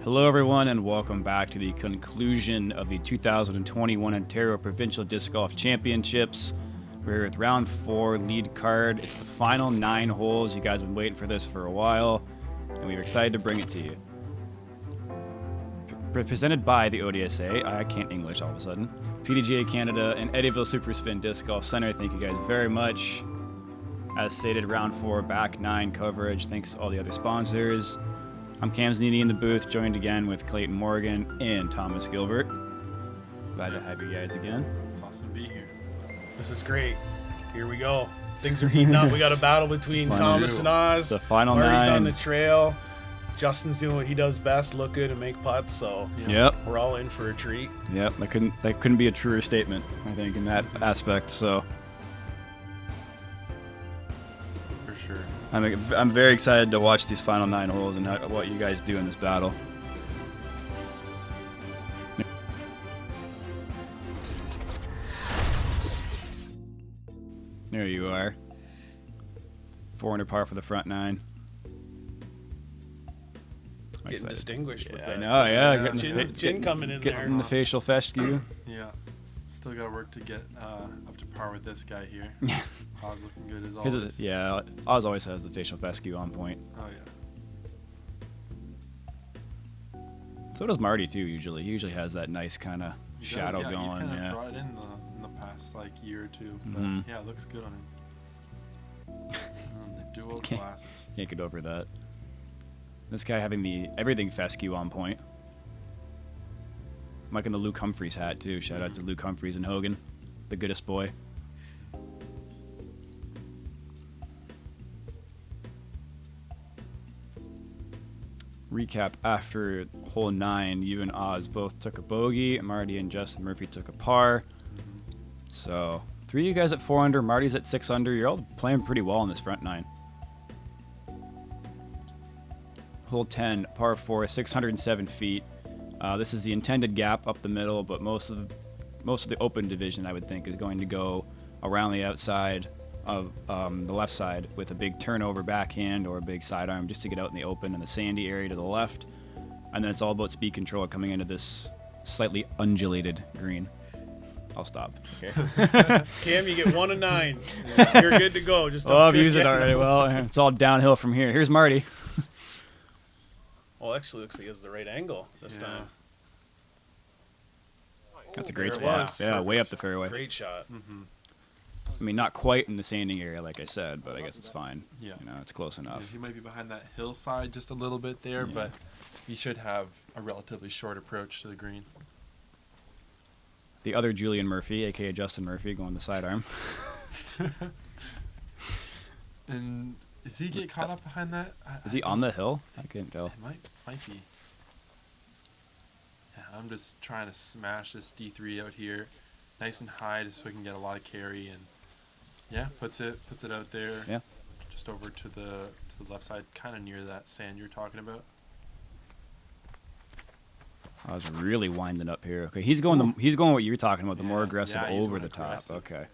Hello everyone and welcome back to the conclusion of the 2021 Ontario Provincial Disc Golf Championships. We're here with round 4 lead card. It's the final 9 holes. You guys have been waiting for this for a while and we're excited to bring it to you. Presented by the ODSA, I can't English all of a sudden, PDGA Canada and Ettyville Super Spin Disc Golf Center. Thank you guys very much. As stated, round 4 back 9 coverage. Thanks to all the other sponsors. I'm Zanini in the booth, joined again with Clayton Morgan and Thomas Gilbert. Glad to have you guys again. It's awesome to be here. This is great. Here we go. Things are heating up. We got a battle between Thomas and Oz. The final Marty's 9. on the trail. Justin's doing what he does best, look good and make putts. So Yep. we're all in for a treat. Yep. That couldn't be a truer statement, I think, in that aspect. So For sure. I'm very excited to watch these final 9 holes and what you guys do in this battle. There you are. 4 under par for the front 9. Getting distinguished with I that. know, yeah. Gin coming in getting there. the facial fescue. Yeah. Still got work to get up to par with this guy here. Oz looking good as always. Yeah, Oz always has the facial fescue on point. Oh, yeah. So does Marty, too, usually. He usually has that nice kind of He does, shadow yeah. going. He's kind of Yeah. brought it in the past year or two. But Mhm. yeah, it looks good on him. The dual Okay. glasses. Can't get over that. This guy having the everything fescue on point. I'm liking the Luke Humphreys hat, too. Shout out to Luke Humphreys and Hogan, the goodest boy. Recap after hole 9, you and Oz both took a bogey. Marty and Justin Murphy took a par. So 3 of you guys at 4 under, Marty's at 6 under. You're all playing pretty well in this front 9. Hole 10, par 4, 607 feet. This is the intended gap up the middle, but most of the open division, I would think, is going to go around the outside of the left side with a big turnover backhand or a big sidearm just to get out in the open and the sandy area to the left. And then it's all about speed control coming into this slightly undulated green. I'll stop. Okay. Cam, you get 1 of 9. You're good to go. Just I've used it already. Well, it's all downhill from here. Here's Marty. Well, actually, looks like he has the right angle this time. That's a great There it spot. is. Yeah, way up the fairway. Great shot. I mean, not quite in the sanding area, like I said, but I guess it's fine. Yeah. You know, it's close Yeah, enough. he might be behind that hillside just a little bit there, but he should have a relatively short approach to the green. The other Julian Murphy, aka Justin Murphy, going the sidearm. And does he get caught up behind that? Is he on the hill? I couldn't tell. It might be. Yeah, I'm just trying to smash this D3 out here, nice and high, just so we can get a lot of carry, and yeah, puts it out there. Yeah. Just over to the left side, kind of near that sand you're talking about. I was really winding up here. Okay, he's going what you were talking about, the more Yeah, aggressive yeah, he's over going the top. aggressive. Okay.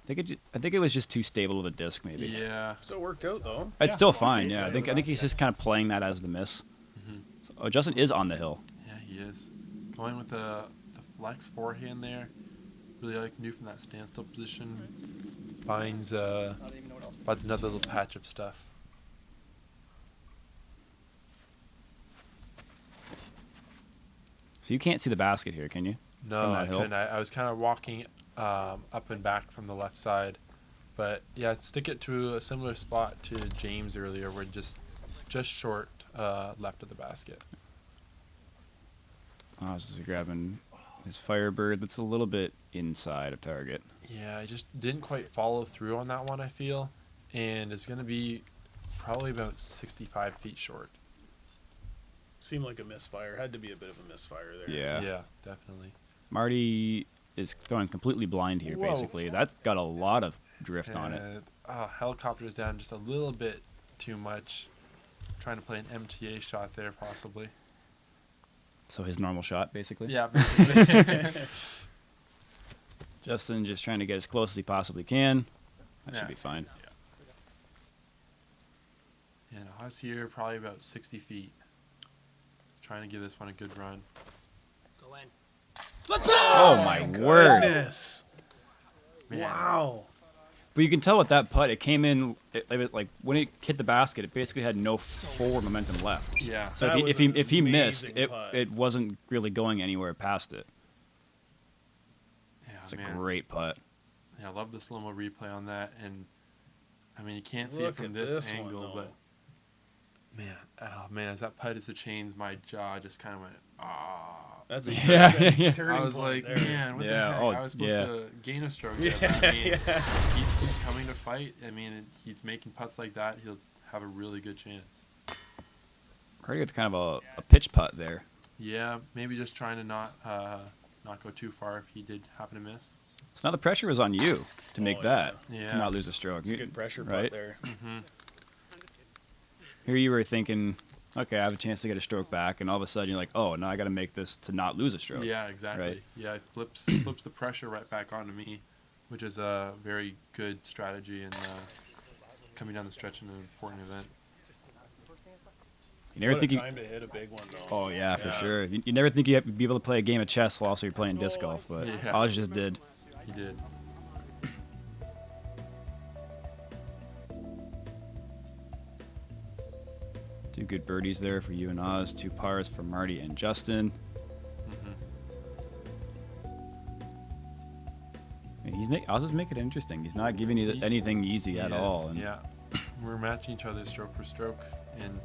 I think it was just too stable of a disc, maybe. Yeah. So it worked out, though. It's Yeah. still fine. Yeah, I think he's just kind of playing that as the miss. So, Justin is on the hill. Yeah, he is. Going with the flex forehand there. Really like new from that standstill position. Finds another little patch of stuff. So you can't see the basket here, can you? No, From that I hill? couldn't. I was kind of walking up and back from the left side. But yeah, stick it to a similar spot to James earlier. We're just short left of the basket. I was just grabbing his Firebird that's a little bit inside of target. Yeah, I just didn't quite follow through on that one, I feel. And it's going to be probably about 65 feet short. Seemed like a misfire. Had to be a bit of a misfire there. Yeah. Yeah, definitely. Marty is going completely blind here, Whoa. basically. That's got a lot of drift on it. Helicopter's down just a little bit too much. Trying to play an MTA shot there, possibly. So his normal shot, basically. Yeah, basically. Justin just trying to get as close as he possibly can. That Yeah. should be fine. And Oz here, probably about 60 feet. trying to give this one a good run. Go in. Oh my word! Goodness. Man. Wow. But you can tell with that putt, it came in like when it hit the basket, it basically had no forward momentum left. Yeah. So That was if he an missed, amazing putt. it wasn't really going anywhere past it. Yeah, It's a man. great putt. Yeah, I love the slow-mo replay on that, and I mean you can't see Look it from at this this one, angle, though. but man, as that putt hits the chains, my jaw just kind of went That's a Yeah, yeah. turning I was point like, there. man, what Yeah, the heck? oh, I was supposed yeah. to gain a stroke. Yeah, There, but I mean, yeah. he's coming to fight. I mean, he's making putts like that. He'll have a really good chance. Already with kind of a pitch putt there. Yeah, maybe just trying to not go too far if he did happen to miss. So now the pressure was on you to make Oh, that, yeah. to not lose a stroke. It's a good pressure putt right? there. Here you were thinking, okay, I have a chance to get a stroke back, and all of a sudden you're like, oh, now I got to make this to not lose a stroke. Yeah, exactly. Right. Yeah, it flips the pressure right back onto me, which is a very good strategy in coming down the stretch in an important event. You never What think a you. time to hit a big one, though. Oh yeah, for Yeah. sure. You never think you'd be able to play a game of chess while also you're playing disc golf, but Yeah. Oz just did. He did. Two good birdies there for you and Oz. 2 pars for Marty and Justin. And Oz is making it interesting. He's not giving you anything easy at He all. is, And yeah. We're matching each other stroke for stroke, and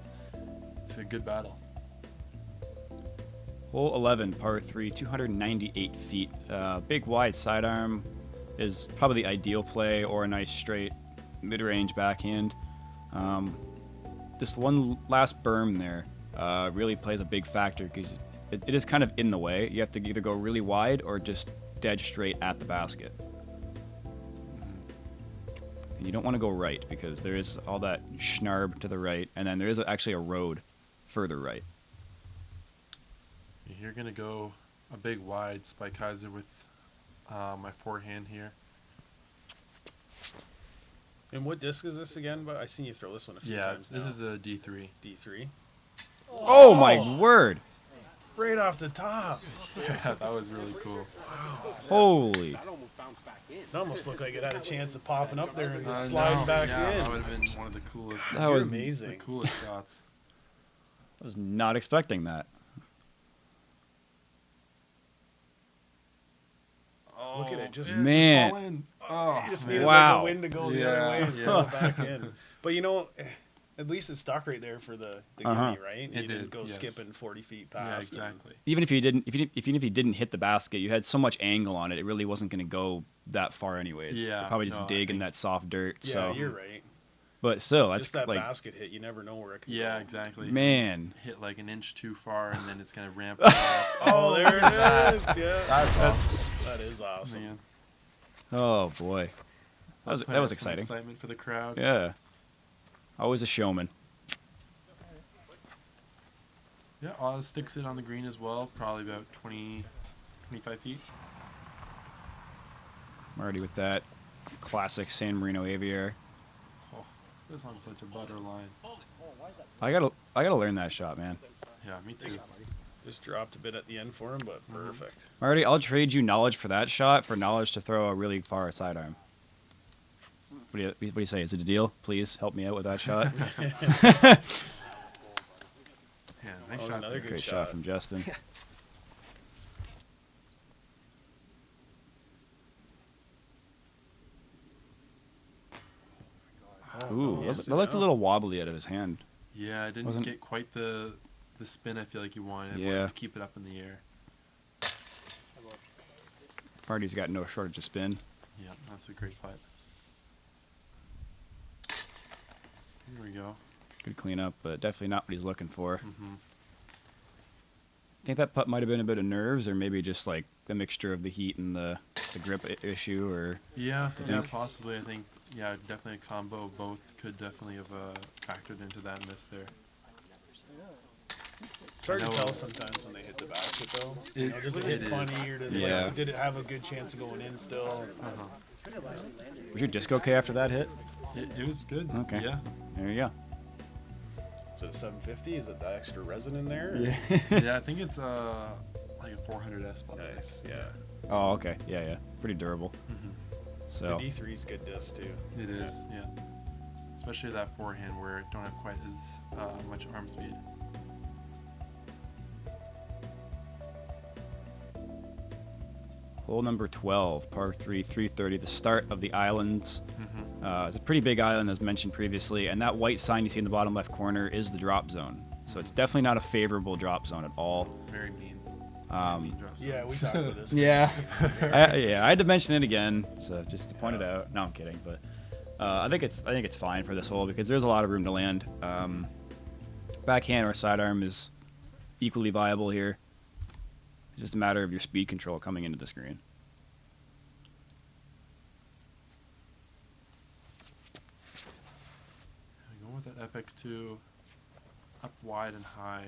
it's a good battle. Hole 11, par 3, 298 feet. Big wide sidearm is probably the ideal play, or a nice straight mid-range backhand. This one last berm there really plays a big factor because it is kind of in the way. You have to either go really wide or just dead straight at the basket. And you don't want to go right because there is all that schnarb to the right, and then there is actually a road further right. You're going to go a big wide Spike Kaiser with my forehand here. And what disc is this again? But I seen you throw this one a few Yeah, times now. this is a D3. D3. Oh my word! Right off the top. Yeah, that was really cool. Holy! It almost looked like it had a chance of popping up there and just No, sliding back yeah, in. that would have been one of the coolest. That You're was amazing. The coolest shots. I was not expecting that. Look at it, just Man. All in. Oh, You just man. needed Wow. like a wind to go the Yeah, other way and yeah. throw it back in. But you know, at least it stuck right there for the Uh-huh. gimme, right? It You didn't did, go yes. skipping 40 feet Yeah, past. and- exactly. Even if you didn't, even if you didn't hit the basket, you had so much angle on it. It really wasn't going to go that far, anyways. Yeah, You'd probably just no, I dig in think- that soft dirt. Yeah, so, you're right. but still, that's Just that like, basket hit, you never know where it can Yeah, go. exactly. man. Hit like an inch too far, and then it's gonna ramp up. Oh, there it is. Yeah, That's awesome. that is awesome. Man, Oh boy, that was Put up some exciting. Excitement for the crowd. Yeah, always a showman. Yeah, Oz sticks it on the green as well, probably about 20, 25 feet. Marty with that classic San Marino Aviator. Oh, this on such a butter line. I gotta learn that shot, man. Yeah, me too. Just dropped a bit at the end for him, but perfect. Marty, I'll trade you knowledge for that shot for knowledge to throw a really far sidearm. What do you say? Is it a deal? Please help me out with that shot. Yeah, nice was shot. another there. good Great shot shot. from Justin. Ooh, yes, that looked a yeah. little wobbly out of his hand. Yeah, I didn't Wasn't- get quite the spin I feel like you wanted. Yeah. Wanted to keep it up in the air. Marty's got no shortage of spin. Yeah, that's a great putt. Here we go. Good cleanup, but definitely not what he's looking for. Mm-hmm. I think that putt might have been a bit of nerves, or maybe just like the mixture of the heat and the grip issue, or Yeah, You yeah, think? possibly. I think, yeah, definitely a combo of both could definitely have factored into that miss there. It's hard to No. tell sometimes when they hit the basket, though. It- You know, does it hit it funny, or did, Yeah. did it have a good chance of going in still? was your disc okay after that hit? It was good. Okay. Yeah. There you go. Is it a 750? Is it the extra resin in there? Yeah. Yeah, I think it's like a 400S plastic. Nice. Yeah. Oh, okay. Yeah, yeah. Pretty durable. So. The D3 is good disc too. It is, yeah. Especially that forehand where it don't have quite as much arm speed. Hole number 12, par 3, 330, the start of the islands. It's a pretty big island, as mentioned previously, and that white sign you see in the bottom left corner is the drop zone. So it's definitely not a favorable drop zone at all. Very mean. Drop zone. Yeah, we talked about this. Yeah. I had to mention it again, so just to point it out. No, I'm kidding, but I think it's fine for this hole because there's a lot of room to land. Backhand or sidearm is equally viable here. It's just a matter of your speed control coming into the screen. Going with that FX2 up wide and high.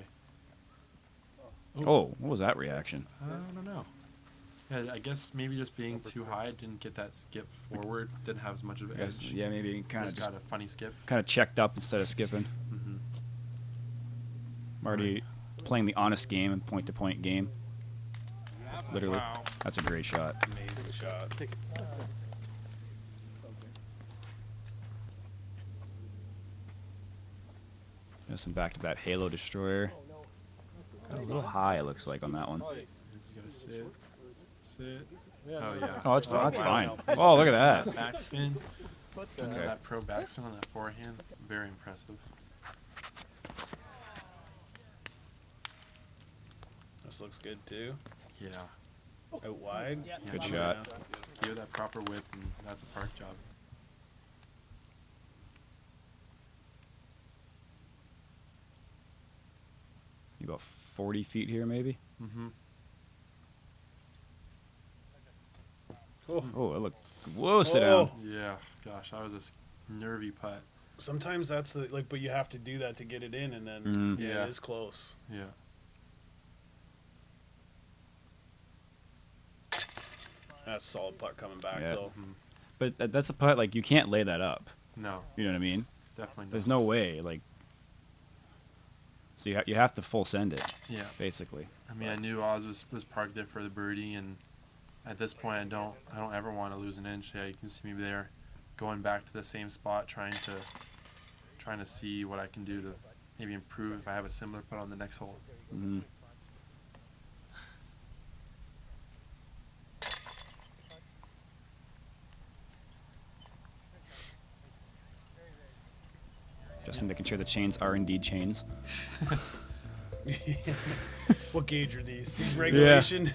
Oh, what was that reaction? I don't know. Yeah, I guess maybe just being too high, didn't get that skip forward, didn't have as much of an edge. Yeah, maybe kind of just got a funny skip. kind of checked up instead of skipping. I'm already playing the honest game and point-to-point game. Literally, Wow. that's a great shot. Amazing shot. Just back to that Halo Destroyer. Got a little high, it looks like, on that one. Just gotta sit. Oh yeah. Oh, that's wow. fine. Oh, look at that. Backspin. Doing Okay. that pro backspin on that forehand. It's very impressive. This looks good too. Yeah. Out wide. Good shot. Give it that proper width, and that's a park job. About 40 feet here, maybe. Oh, it looked. Whoa, sit down. Yeah. Gosh, that was a nervy putt. Sometimes that's the but you have to do that to get it in, and then Yeah. it is close. Yeah. That's a solid putt coming back Yeah. though. But that's a putt, like, you can't lay that up. No, You know what I mean? definitely not. There's no way, like. So you have to full send it, Yeah. basically. I mean, I knew Oz was parked there for the birdie, and at this point, I don't ever want to lose an inch. Yeah, you can see me there, going back to the same spot, trying to see what I can do to maybe improve if I have a similar putt on the next hole. Mhm. Justin making sure the chains are indeed chains. What gauge are these? These regulation?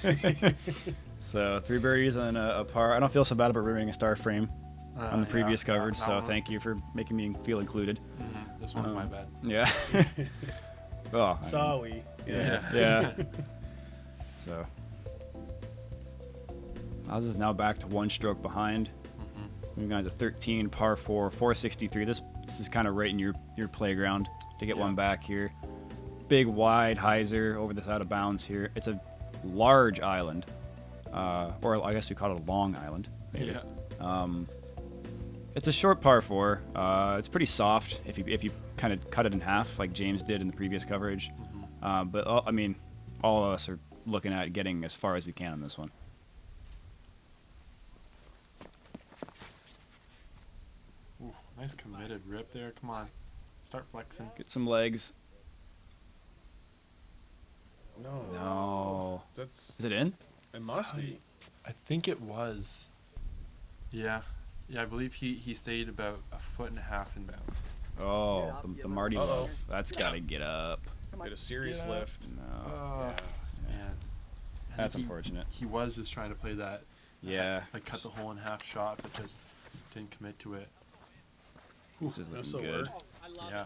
So 3 birdies and a par. I don't feel so bad about ruining a star frame on the Yeah, previous coverage, that so one. thank you for making me feel included. This one's my bad. Yeah. Oh, I- Sorry. yeah. So Oz is now back to 1 stroke behind. Moving on to 13, par 4, 463. This is kind of right in your playground to get one back here. Big wide hyzer over the side of bounds here. It's a large island, or I guess we call it a long island. Maybe. Yeah. It's a short par 4. It's pretty soft if you kind of cut it in half like James did in the previous coverage. But I mean, all of us are looking at getting as far as we can on this one. Ooh, nice committed rip there. Come on, start flexing. Get some legs. No. No. That's. Is it in? It must be. I think it was. Yeah. Yeah, I believe he stayed about 1.5 feet in bounds. Oh, the Marty Uh-oh. love. That's got to get up. Get a serious Get up. lift. No. Man. And That's he- unfortunate. He was just trying to play that. Yeah. Like cut the hole in half shot, but just didn't commit to it. This is That's looking the good. word. Yeah.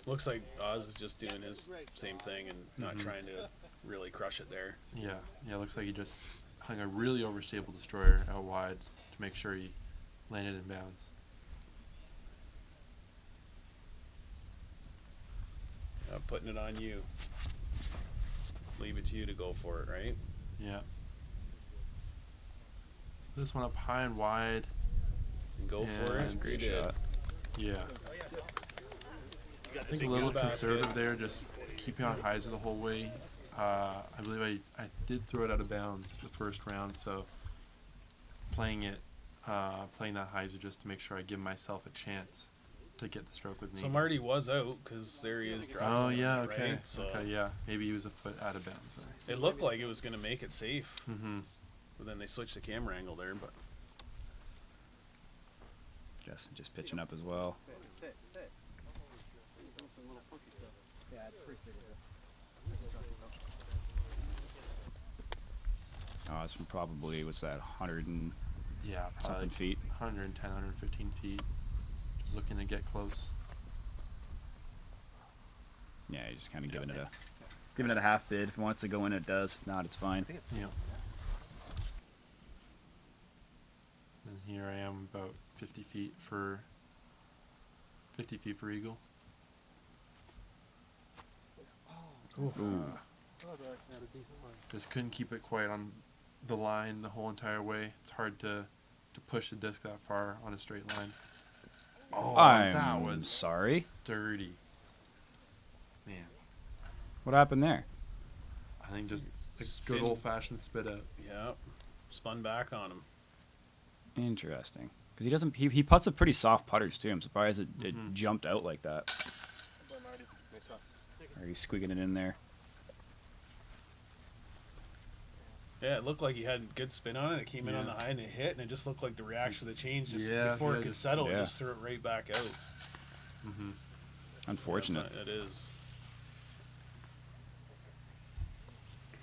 Looks like Oz is just doing his same thing and not trying to really crush it there. Yeah. Yeah. Looks like he just hung a really overstable destroyer out wide to make sure he landed in bounds. Putting it on you. Leave it to you to go for it, right? Yeah. This one up high and wide. And go for it. That's a great You did. shot. Yeah. I think a little conservative there, just keeping on hyzer the whole way. I believe I did throw it out of bounds the first round, so playing that hyzer just to make sure I give myself a chance to get the stroke with me. So Marty was out because there he is dropping. Oh yeah, okay. Right? So okay, yeah. Maybe he was a foot out of bounds there. it looked like it was going to make it safe, Mm-hmm. but then they switched the camera angle there. But Justin just pitching up as well. Oh, it's from probably, what's that, 100 and Yeah, something probably feet. 110, 115 feet. Just looking to get close. Yeah, you're just kind of giving it a half bid. If it wants to go in, it does. If not, it's fine. Yeah. And here I am about 50 feet for eagle. Ooh. Just couldn't keep it quite on the line the whole entire way. It's hard to push the disc that far on a straight line. Oh, that I'm was sorry. dirty. Man, What happened there? I think just a Spin. good old-fashioned spit out. yeah, spun back on him. Interesting. Because he doesn't. He puts with pretty soft putters too. I'm surprised it jumped out like that. Or he's squeaking it in there. Yeah, it looked like he had good spin on it. It came in on the high and it hit, and it just looked like the reaction of the change just before it could settle, it just threw it right back out. Mm-hmm. Unfortunate. It is.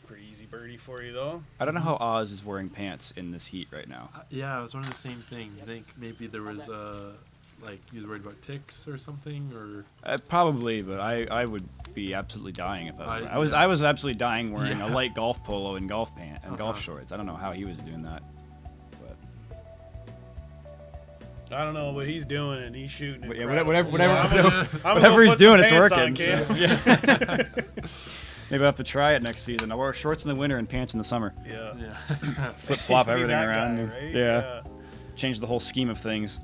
Pretty easy birdie for you, though. I don't know how Oz is wearing pants in this heat right now. Yeah, I was wondering the same thing. I think maybe there was like he was worried about ticks or something, or Probably, but I would be absolutely dying if I was. Yeah. I was absolutely dying wearing a light golf polo and golf pant and golf shorts. I don't know how he was doing that. But I don't know what he's doing, and he's shooting. yeah, incredible. whatever he's doing, it's working. On, So, yeah. Maybe I'll have to try it next season. I'll wear shorts in the winter and pants in the summer. Yeah. yeah. Flop Be everything that around. guy, and- right? Yeah. Change the whole scheme of things.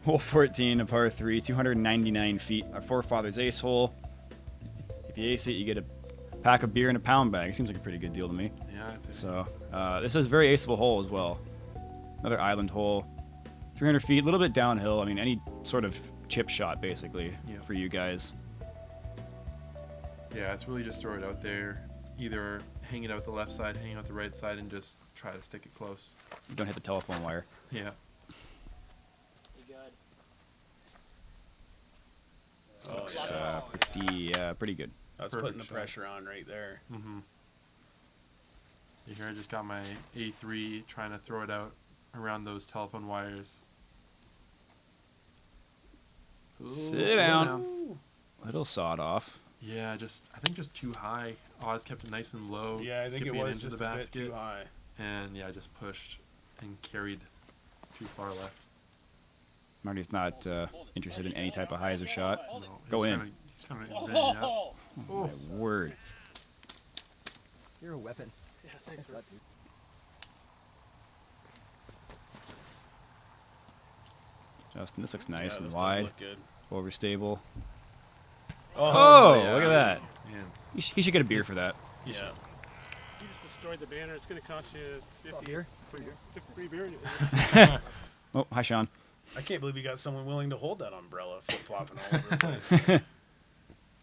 Hole 14, a par 3, 299 feet. Our forefather's ace hole. If you ace it, you get a pack of beer and a pound bag. Seems like a pretty good deal to me. Yeah. I'd say So this is a very aceable hole as well. Another island hole. 300 feet, a little bit downhill. I mean, any sort of chip shot, basically, for you guys. Yeah, it's really just throw it out there. Either hang it out the left side, hang out the right side, and just try to stick it close. You don't hit the telephone wire. Yeah. Looks pretty good. That's Perfect putting the shot. pressure on right there. Mm-hmm. Here I just got my A3 trying to throw it out around those telephone wires. Ooh, Sit down. Little sawed off. Yeah, I think just too high. Oz kept it nice and low. Yeah, I think it skipping was into just the a bit basket, too high. and yeah, I just pushed and carried too far left. Marty's not interested in any type of hyzer shot. No, Go he's in. Kinda bending out. Oh, my word. You're a weapon. Justin, this looks nice Yeah, and this does wide. look good. Overstable. Oh, Oh, look at that. Man. He should get a beer for that. yeah. You just destroyed the banner. It's going to cost you 50 Beer? free beer. Oh, hi, Sean. I can't believe you got someone willing to hold that umbrella flip flopping all over the place.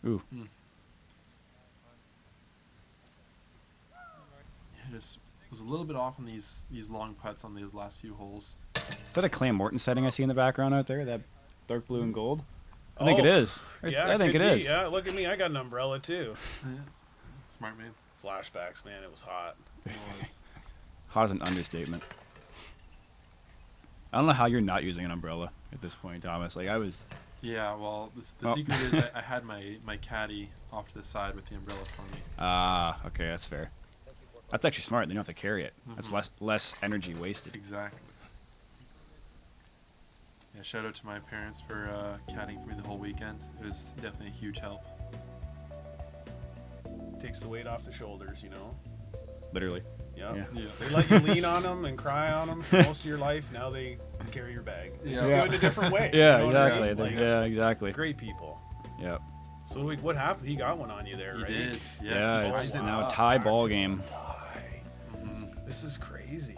Ooh. Yeah, just was a little bit off on these long putts on these last few holes. Is that a Clam Morton setting I see in the background out there? That dark blue and gold? I think it Oh, is. Yeah, I think could it be. is. Yeah, look at me. I got an umbrella too. Yes. Smart man. Flashbacks, man. It was hot. It was. Hot is an understatement. I don't know how you're not using an umbrella at this point, Thomas. Like, I was... Yeah, well, the Oh. secret is I had my caddy off to the side with the umbrella for me. Ah, okay, that's fair. That's actually smart. Then you don't have to carry it. That's less energy wasted. Exactly. Yeah, shout out to my parents for caddying for me the whole weekend. It was definitely a huge help. Takes the weight off the shoulders, you know. Literally. Yep. Yeah. Yeah. They let you lean on them and cry on them for most of your life. Now they carry your bag. They just do it in a different way. Yeah, You know what I exactly. mean? Like, Yeah, exactly. Great people. So what happened? He got one on you there, He right? did. Yeah, he it's balled it now a up. tie ball game. This is crazy.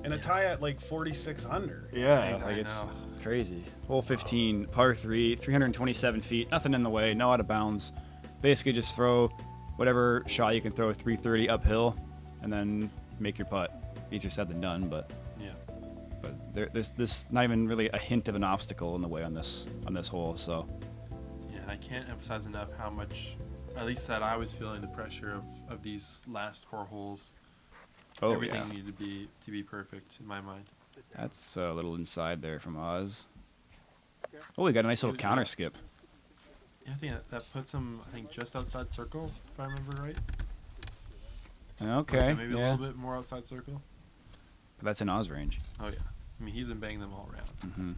And a tie at like 46 under. Yeah, I like it's know. crazy. Hole 15, par 3, 327 feet, nothing in the way, no out of bounds. Basically, just throw whatever shot you can throw 330 uphill, and then make your putt. Easier said than done, but Yeah. there's not even really a hint of an obstacle in the way on this hole. So Yeah, and I can't emphasize enough how much, at least that I was feeling the pressure of these last 4 holes. Everything needed to be perfect in my mind. That's a little inside there from Oz. Oh, we got a nice little counter skip. Yeah, I think that puts him, I think, just outside circle, if I remember right. Okay, Maybe a yeah. little bit more outside circle. That's in Oz range. Oh, yeah. I mean, he's been banging them all around. Mm-hmm.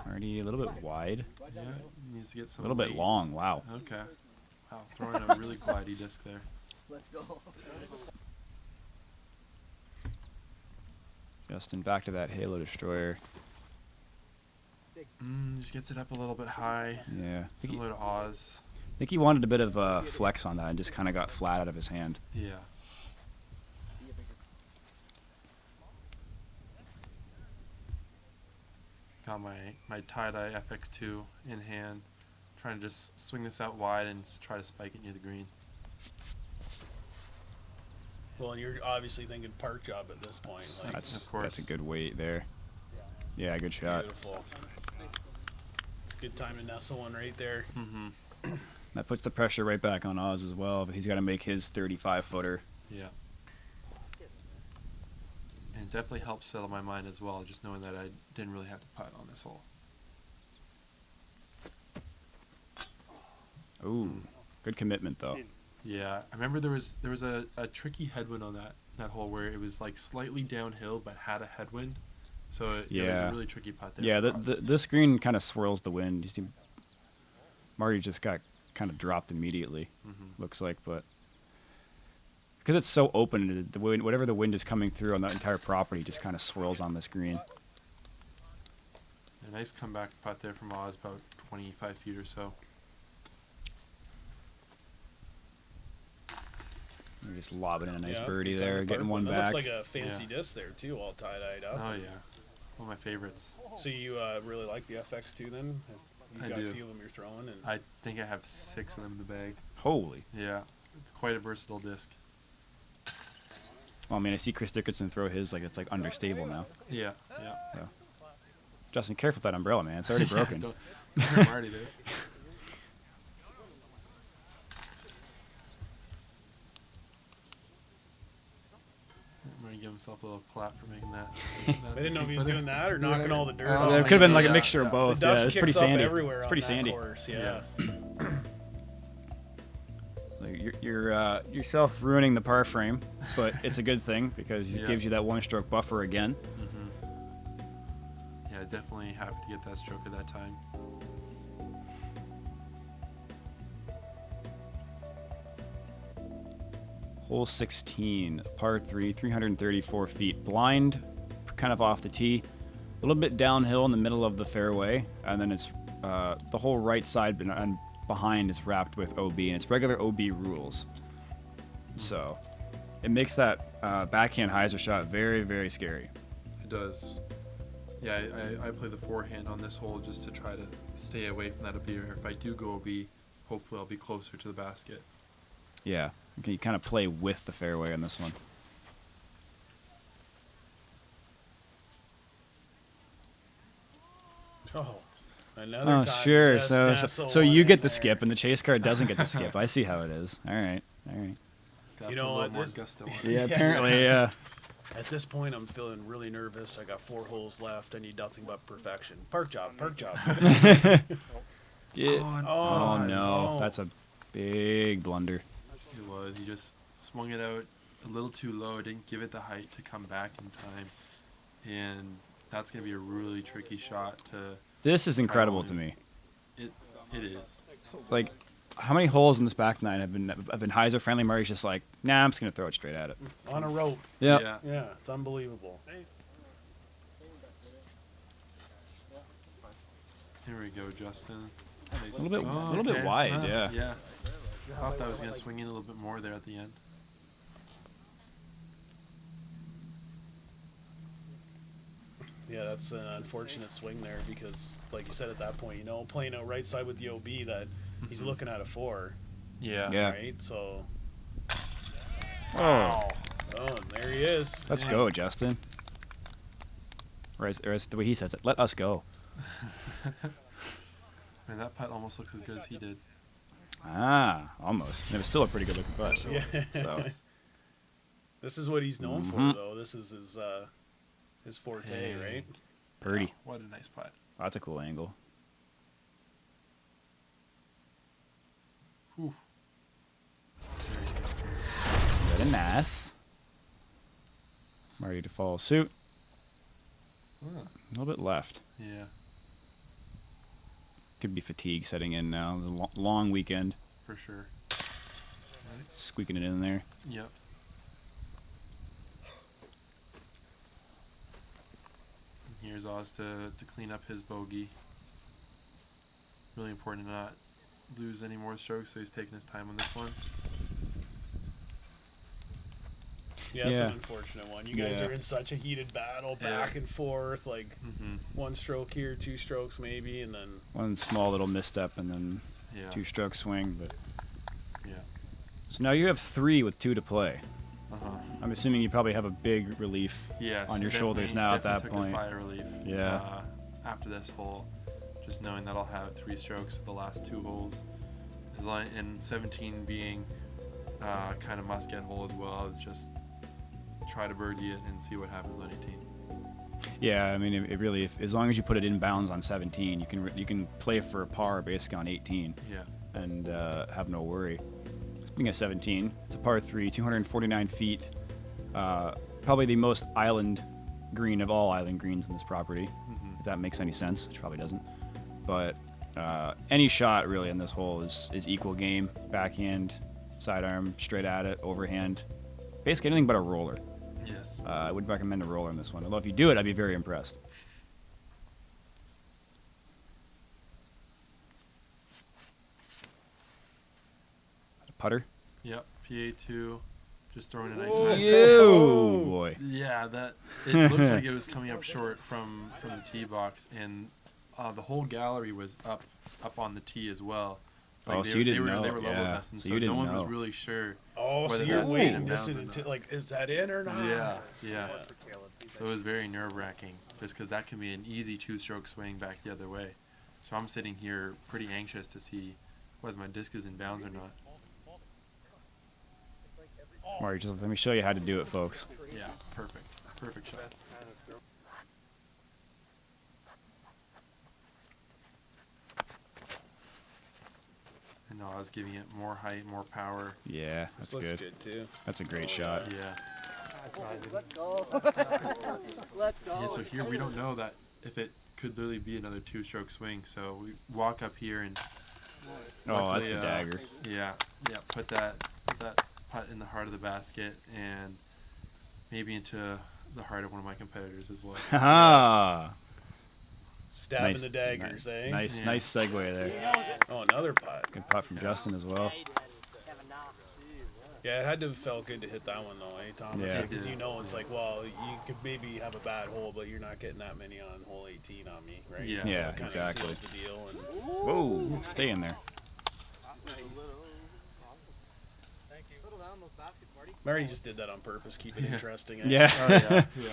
Already a little bit wide. Yeah, he needs to get A some little bit weight. long. Wow. Okay. Wow, throwing a really glidey disc there. Let's go. Justin, back to that Halo Destroyer. Just gets it up a little bit high, Yeah. similar to Oz. I think he wanted a bit of flex on that and just kind of got flat out of his hand. Yeah. Got my tie-dye FX2 in hand, trying to just swing this out wide and just try to spike it near the green. Well, you're obviously thinking park job at this point. Like, That's Of course. a good weight there. Yeah, good shot. beautiful. It's a good time to nestle one right there. Mm-hmm. That puts the pressure right back on Oz as well, but he's got to make his 35-footer. Yeah. And it definitely helps settle my mind as well, just knowing that I didn't really have to putt on this hole. Ooh, good commitment though. Yeah, I remember there was a tricky headwind on that hole where it was like slightly downhill but had a headwind, so it was Yeah. a really tricky putt there. Yeah, for us. this green kind of swirls the wind. You see, Marty just got kind of dropped immediately. Looks like, but because it's so open, the wind, whatever the wind is coming through on that entire property, just kind of swirls on this green. A nice comeback putt there from Oz, about 25 feet or so. You're just lobbing in a nice Yeah, birdie good time there, to getting park one It back. looks like a fancy disc there too, all tie-dyed up. Oh yeah, one of my favorites. So you really like the FX2 then? You've I got do. a few of them you're throwing, and I think I have 6 of them in the bag. Holy. Yeah, it's quite a versatile disc. Well, I mean, I see Chris Dickerson throw his like it's like understable now. Yeah, yeah. Justin, careful with that umbrella, man. It's already broken. Don't hurt Marty there. I'm gonna give himself a little clap for making that. I didn't know if he was doing that or knocking all the dirt Oh, off. Yeah, it could have been like a yeah, mixture of yeah. both. The Yeah, dust it's pretty kicks up sandy. everywhere It's on pretty that sandy. course, yeah. Yes. So you're yourself ruining the par frame, but it's a good thing because it Yeah. gives you that one-stroke buffer again. Yeah, definitely happy to get that stroke at that time. Hole 16, par 3, 334 feet. Blind, kind of off the tee. A little bit downhill in the middle of the fairway, and then it's the whole right side and behind is wrapped with OB, and it's regular OB rules. So it makes that backhand hyzer shot very, very scary. It does. Yeah, I play the forehand on this hole just to try to stay away from that OB. Or if I do go OB, hopefully I'll be closer to the basket. Yeah, you kind of play with the fairway on this one. Oh, another Oh, time sure. just So nestle you one get in the there. skip, and the chase card doesn't get the skip. I see how it is. All right. Got You to put know a what, little more this- gusto on it. Yeah, apparently, yeah. At this point, I'm feeling really nervous. I got 4 holes left. I need nothing but perfection. Park job, park job. Yeah. Oh no, that's a big blunder. It was. He just swung it out a little too low. Didn't give it the height to come back in time, and that's gonna be a really tricky shot to. This is incredible to me. It is. Like, how many holes in this back nine have been hyzer friendly? Murray's just like, nah, I'm just gonna throw it straight at it. On a rope. Yep. Yeah. Yeah, it's unbelievable. Here we go, Justin. Nice. A little bit wide, yeah. Yeah. I thought that was going to swing in a little bit more there at the end. Yeah, that's an unfortunate swing there because, like you said at that point, playing out right side with the OB, that he's looking at a 4. Yeah. Right? So. Oh. Oh, and there he is. Let's go, Justin. Or as the way he says it, let us go. Man, that putt almost looks as good as he did. Ah, almost. And it was still a pretty good looking putt. Yeah. So. This is what he's known for, though. This is his forte, right? Purdy. Oh, what a nice putt. Oh, that's a cool angle. Whew. Very nice. I'm ready to follow suit. A little bit left. Yeah, Could be fatigue setting in now. The long weekend. for sure. Squeaking it in there. Yep. And here's Oz to clean up his bogey. Really important to not lose any more strokes, so he's taking his time on this one. Yeah, it's Yeah. an unfortunate one. You guys Yeah. are in such a heated battle, back and forth, like one stroke here, 2 strokes maybe, and then One small little misstep and then Yeah. 2-stroke swing. But Yeah. so now you have 3 with 2 to play. Uh-huh. I'm assuming you probably have a big relief Yeah, on so your shoulders definitely- now at definitely that took point. a sigh of relief. Yeah. After this hole, just knowing that I'll have 3 strokes for the last 2 holes, and 17 being kind of must-get hole as well. It's just try to birdie it and see what happens on 18. Yeah, I mean, it really, as long as you put it in bounds on 17, you can play for a par basically on 18 Yeah. and have no worry. Speaking of 17, it's a par 3, 249 feet. Probably the most island green of all island greens in this property, if that makes any sense, which probably doesn't. But any shot really in this hole is equal game. Backhand, sidearm, straight at it, overhand. Basically anything but a roller. Yes. I would recommend a roller in this one. Although if you do it, I'd be very impressed. A putter? Yep. PA2, just throwing a nice. Oh boy. Yeah, that it looked like it was coming up short from the tee box, and the whole gallery was up on the tee as well. Oh, so you didn't know. They were level Yeah. testing, So so you no didn't one was know. really sure. oh, so whether you're that's waiting in this bounds or until not. like, is that in or not? Yeah. So it was very nerve-wracking, just because that can be an easy 2-stroke swing back the other way. So I'm sitting here pretty anxious to see whether my disc is in bounds or not. Mario, just let me show you how to do it, folks. Yeah, perfect shot. And no, I was giving it more height, more power. Yeah, This that's looks good. good too. That's a great shot. Yeah. Let's go. Let's go. Yeah, so here we don't know that if it could literally be another 2-stroke swing. So we walk up here and Oh, that's luckily, the dagger. Yeah, put that putt in the heart of the basket and maybe into the heart of one of my competitors as well. Haha. Stabbing Nice, the daggers, nice, eh? Nice, Yeah. nice segue there. Oh, another putt. Good putt from Justin as well. Yeah, it had to have felt good to hit that one though, eh, Thomas? Yeah. Because it's like, well, you could maybe have a bad hole, but you're not getting that many on hole 18 on me, right? Yeah. So Yeah, it kinda exactly. seals the deal, and Whoa, stay in there. Marty just did that on purpose, keep it interesting. Eh? Yeah. Oh, yeah. Yeah.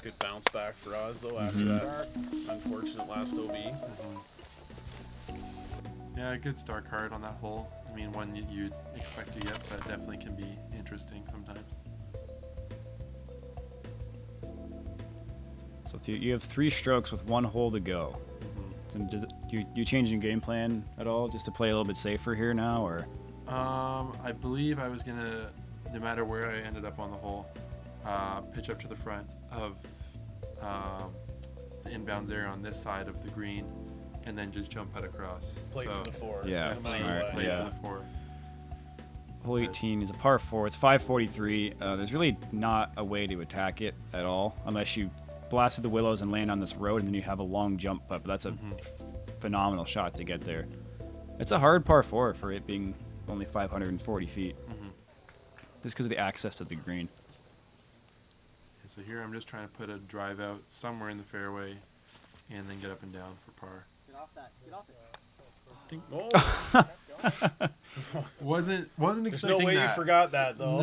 Good bounce back for Oz though after that unfortunate last OB. Yeah, a good start card on that hole. I mean, one you'd expect to get, but it definitely can be interesting sometimes. So you have 3 strokes with 1 hole to go. So do you change your game plan at all just to play a little bit safer here now, or? I believe I was gonna, no matter where I ended up on the hole, pitch up to the front of the inbounds area on this side of the green, and then just jump putt across. Play so for the 4. Yeah, no matter smart, what. play yeah. for the 4. Hole 18 is a par 4. It's 543. There's really not a way to attack it at all unless you blasted the willows and land on this road, and then you have a long jump putt. But that's a phenomenal shot to get there. It's a hard par 4 for it being only 540 feet. Just because of the access to the green. So here I'm just trying to put a drive out somewhere in the fairway and then get up and down for par. Get off that. Get off it. Wasn't There's expecting no way that. you forgot that, though.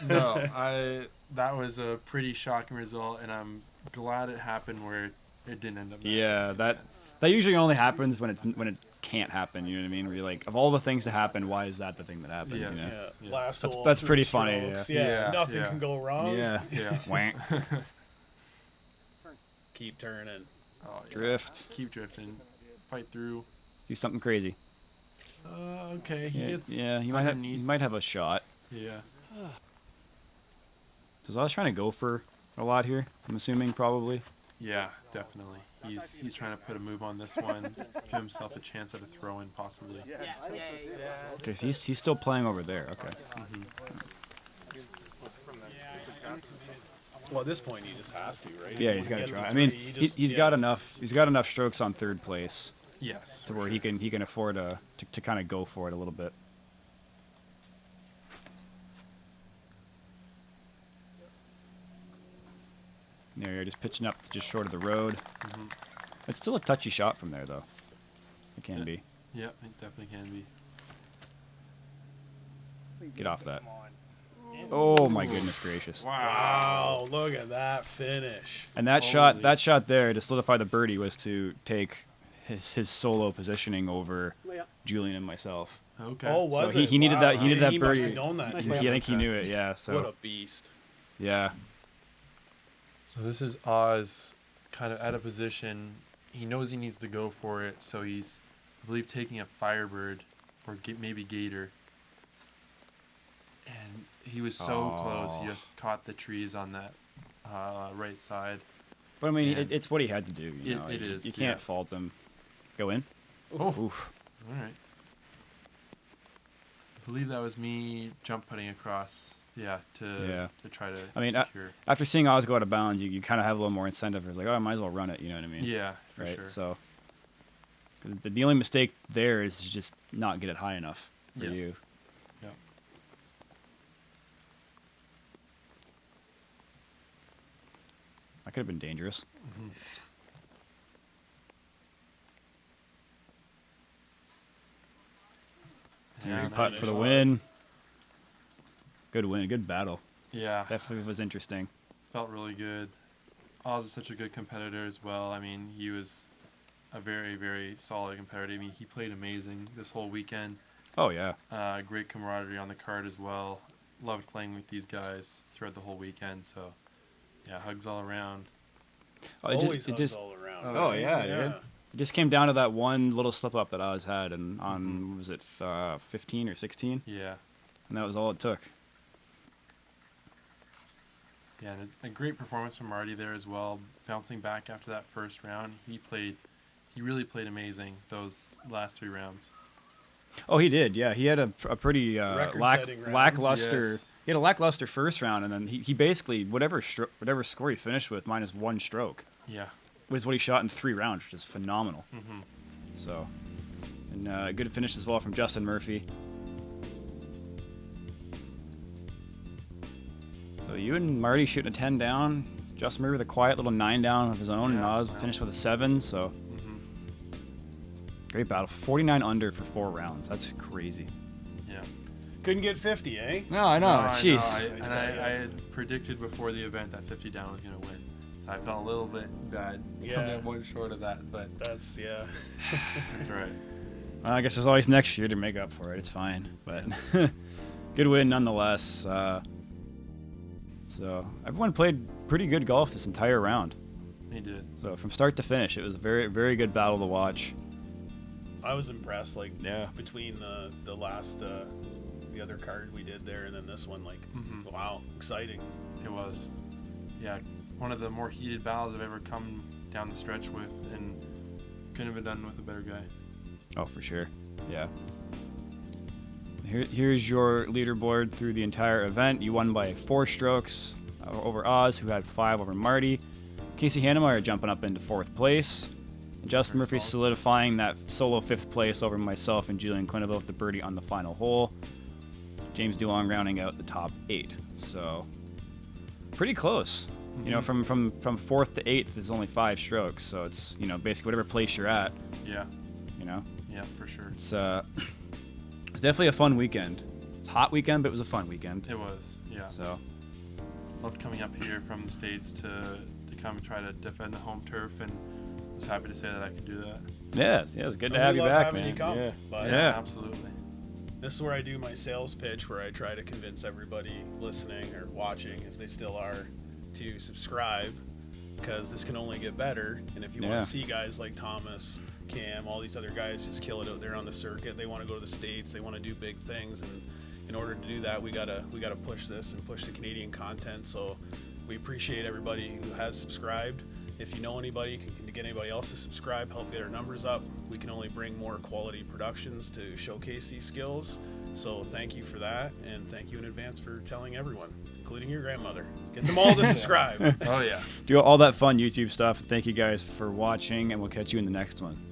No. That was a pretty shocking result, and I'm glad it happened where it didn't end up. Yeah, that usually only happens when it can't happen. You know what I mean? Where you're like, of all the things to happen, why is that the thing that happens? Yeah. You know? Yeah. Last hole, That's 3 pretty funny, strokes. yeah. Nothing Yeah. can go wrong. Yeah. Yeah. Wank. Keep turning. Oh, yeah. Drift. Keep drifting. Fight through. Do something crazy. Okay. Yeah. You might have a shot. Yeah. So I was trying to go for a lot here. I'm assuming probably. Yeah, definitely. He's trying to put a move on this one, give himself a chance at a throw-in possibly. Okay, so he's still playing over there. Okay. Well, at this point, he just has to, right? Yeah, he's got to Get try. the I mean, three, he's got enough. He's got enough strokes on third place Yes. to where he can afford to kind of go for it a little bit. There you're just pitching up to just short of the road. It's still a touchy shot from there, though. It can be. Yeah, it definitely can be. Get off that. Oh my goodness gracious! Wow, look at that finish. And that shot there to solidify the birdie was to take his solo positioning over Julian and myself. Okay. Oh, was So it? he needed Wow. that. He needed that He must birdie. have known that. I think he knew it. Yeah. So What a beast. yeah. So this is Oz kind of out of position. He knows he needs to go for it, so he's, I believe, taking a Firebird or maybe Gator. And he was so close. He just caught the trees on that right side. But I mean, And it's what he had to do. You know? it is, You can't yeah. fault him. Go in. Oh. Oof. All right. I believe that was me jump putting across. Yeah, to try to I mean, secure. after seeing Oz go out of bounds, you kind of have a little more incentive. It's like, oh, I might as well run it. You know what I mean? Yeah, for Right. sure. So 'cause the only mistake there is to just not get it high enough for Yeah. you. Yep. That could have been dangerous. Yeah, Putt for the win. Good win. Good battle. Yeah, Definitely was interesting. felt really good. Oz is such a good competitor as well. I mean, he was a very, very solid competitor. I mean, he played amazing this whole weekend. Oh yeah. Great camaraderie on the card as well. Loved playing with these guys throughout the whole weekend. So, yeah, hugs all around. Oh, it Always just, it hugs just all around. Oh yeah, dude. It just came down to that one little slip up that Oz had, and on what was it 15 or 16, Yeah. and that was all it took. Yeah, and a great performance from Marty there as well. Bouncing back after that first round, he really played amazing those last 3 rounds. Oh, he did. Yeah, he had a pretty Record-setting round. lackluster. Yes. He had a lackluster first round, and then he basically whatever score he finished with minus 1 stroke Yeah. was what he shot in 3 rounds, which is phenomenal. Mm-hmm. So, and a good finish as well from Justin Murphy. So you and Marty shooting a 10 down. Justin Murphy with a quiet little 9 down of his own, and Yeah, Oz wow. finished with a 7. So Mm-hmm. great battle. 49 under for 4 rounds. That's crazy. Yeah. Couldn't get 50, eh? No, I know. No, Jeez. I had predicted before the event that 50 down was going to win. So I felt a little bit bad coming up 1 short of that, but That's, yeah. that's all right. Well, I guess there's always next year to make up for it. It's fine, but good win nonetheless. So everyone played pretty good golf this entire round. He did. So from start to finish, it was a very, very good battle to watch. I was impressed, like, Yeah. between the last, the other card we did there and then this one, like, Mhm. wow, exciting. It was. Yeah, one of the more heated battles I've ever come down the stretch with, and couldn't have been done with a better guy. Oh, for sure. Yeah. Here's your leaderboard through the entire event. You won by 4 strokes over Oz, who had 5 over Marty. Casey Hannemeyer jumping up into 4th place. And Justin Murphy solidifying that solo 5th place over myself and Julian Quenneville with the birdie on the final hole. James DeLong rounding out the top 8. So pretty close. Mm-hmm. You know, from 4th to 8th is only 5 strokes. So it's, you know, basically whatever place you're at. Yeah. You know? Yeah, for sure. It's definitely a fun weekend. Hot weekend, but it was a fun weekend. It was, yeah. So loved coming up here from the States to come and try to defend the home turf, and was happy to say that I could do that. Yeah, it's good to have you back, man. Yeah, absolutely. This is where I do my sales pitch, where I try to convince everybody listening or watching, if they still are, to subscribe, because this can only get better. And if you want to see guys like Thomas, Cam, all these other guys just kill it out there on the circuit, they want to go to the States, they want to do big things, and in order to do that, we gotta push this and push the Canadian content. So we appreciate everybody who has subscribed. If you know anybody, can get anybody else to subscribe, help get our numbers up. We can only bring more quality productions to showcase these skills. So thank you for that, and thank you in advance for telling everyone, including your grandmother. Get them all to subscribe. Oh yeah. Do all that fun YouTube stuff. Thank you guys for watching, and we'll catch you in the next one.